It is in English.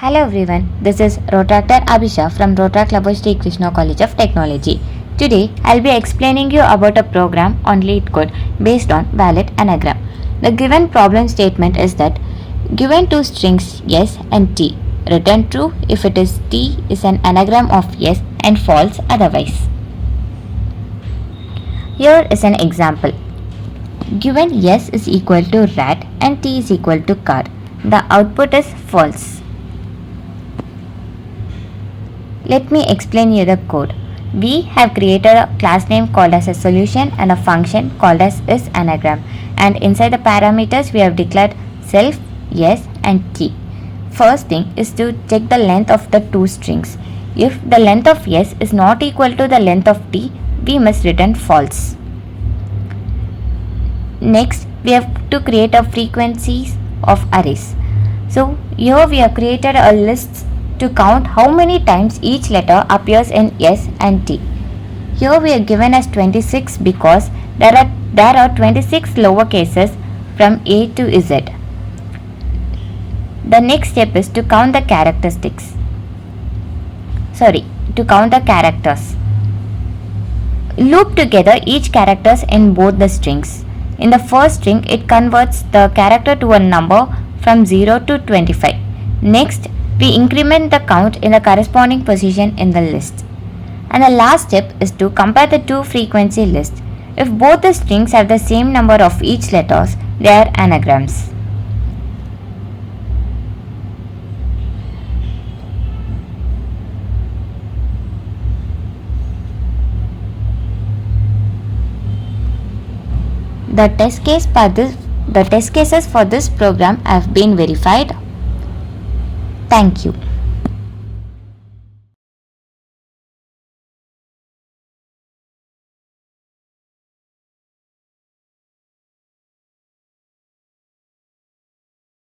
Hello everyone, this is Rotaract Abhisha from Rotaract Krishna College of Technology. Today, I'll be explaining you about a program on LeetCode based on valid anagram. The given problem statement is that given two strings yes and t, return true if it is t is an anagram of yes and false otherwise. Here is an example. Given yes is equal to rat and t is equal to car, the output is false. Let me explain you the code. We have created a class name called as a solution and a function called as is anagram, and inside the parameters we have declared self, yes and t. First thing is to check the length of the two strings. If the length of yes is not equal to the length of t, we must return false. Next, we have to create a frequencies of arrays. So here we have created a list to count how many times each letter appears in S and T. Here we are given as 26 because there are 26 lower cases from A to Z. The next step is to count the characters. Loop together each characters in both the strings. In the first string, it converts the character to a number from 0 to 25. Next, we increment the count in the corresponding position in the list. And the last step is to compare the two frequency lists. If both the strings have the same number of each letters, they are anagrams. The test cases for this program have been verified. Thank you.